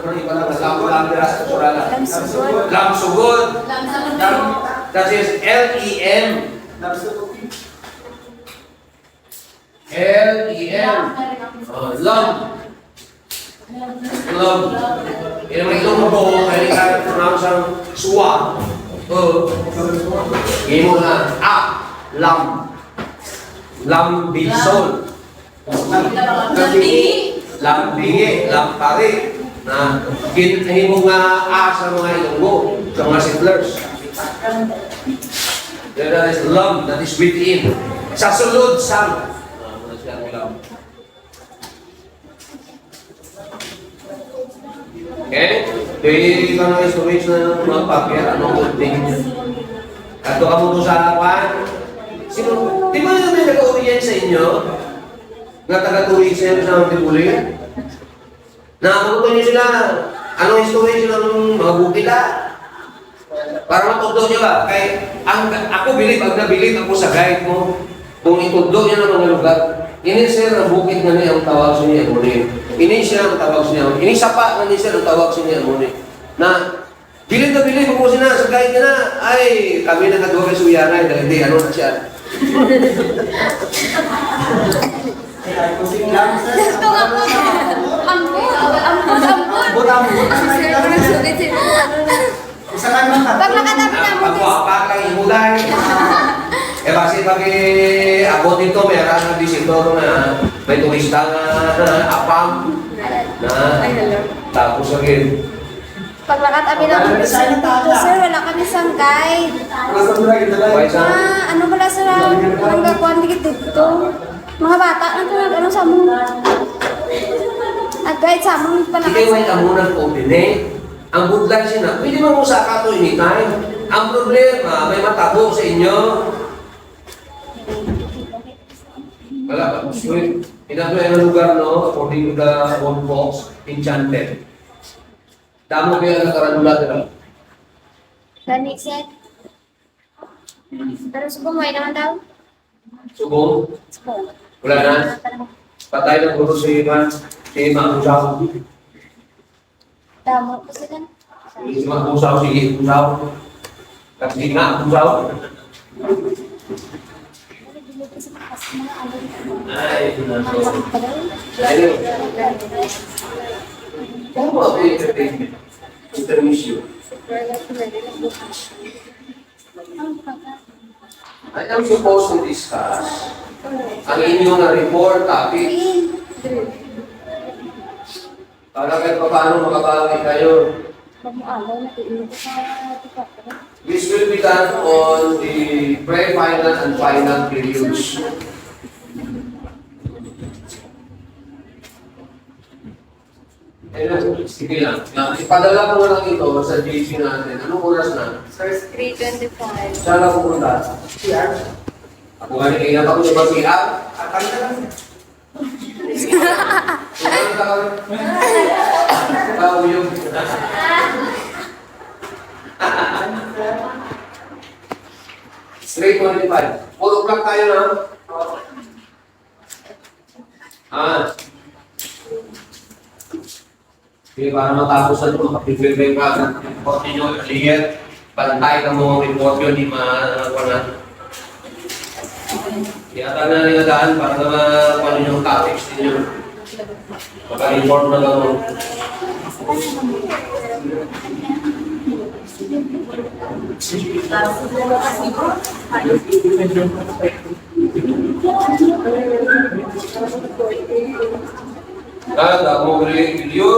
iba lang. Lam sa surala. Lamsugod. Lamsugod. Lam. That is L-E-M. L-E-M. Lam. Lam. Yan naman itong po, kaya ka pronounce ang suwa. Yan mo na. Lam. Lambison. Lambingi. Lampari. Na hindi mo nga sa mga ilonggo, sa mga settlers. That is lam, that is within. Sa sulod, sam. Okay? Di ka na storage na mga papel, anong good thing niya. Ato ka mo sa harapan. Sino? Di ba yung may nag-uwi yan sa inyo? Nga taga-tuloy sa inyo sa mga tibuli? Nakamuto niyo sila. Anong storage ng mga bukita? Para matudlo niyo ba? Kaya ako ang nabilib ako sa guide mo. Kung itudlo niya ng mga lugar, ini sir ang bukit nga niya ang tawag sa niya muli. Ini siya ang tawag sa niya. Ini sapa nga niya sir ang tawag sa niya muli. Na bilib na bilib ako sila sa guide niya na. Ay, kami na nagawa kay Suyana. Dahil hindi, ano na siya. Gusto nga po. Ambot. Pag nakatabi na mo. Pagwapak lang imulay. Base pag abot dito, meron ng visitor na may turista na apam. Tapos again. Pag nakatabi na mo. Sir, wala kami sang guide. Ano pala sir? Ang gakuan dikit dito. Mga bata na ito, ano sa mo? Nag-guide sa mo, Hindi kayo ay kamunan po din Ang budlan siya na, pwede mo sa kato anytime. Ang problema, may matabo sa inyo. Wala ba? Ito ay ang lugar, no? According to the old folks, enchanted. Damo kayo ang nakaranula dito. Gani, sir. Pero subong mo, naman daw? Subong? Subong. Wala na? Patay ng guru si Mang Usaw. Damo, kasi kan? Si Mang Usaw, si Usaw. Kasi nga, Usaw. Ay, ito na. Ayun. Kaya mo ako yung entertainment? Intermission. I am supposed to discuss ang inyong report topic. Para kahit paano makabawi kayo. This will be done on the pre-final and final periods. Ayun, sige lang. Ipadala ko lang ito sa JC natin. Anong oras na? 3:25. Saan ako pumunta? Ako nga kayo na ako sa mag-iap. Ikaw yung... 3:25. 4 o'clock tayo na. Okay, para matapos na ito, makapipilbay ka ng report ninyo, clear, pantay ng mga report yun, di ma-wala. Iyata na nilagaan para na kung yung topics ninyo. Pagka-report na lang mo. Dahil ako mo video.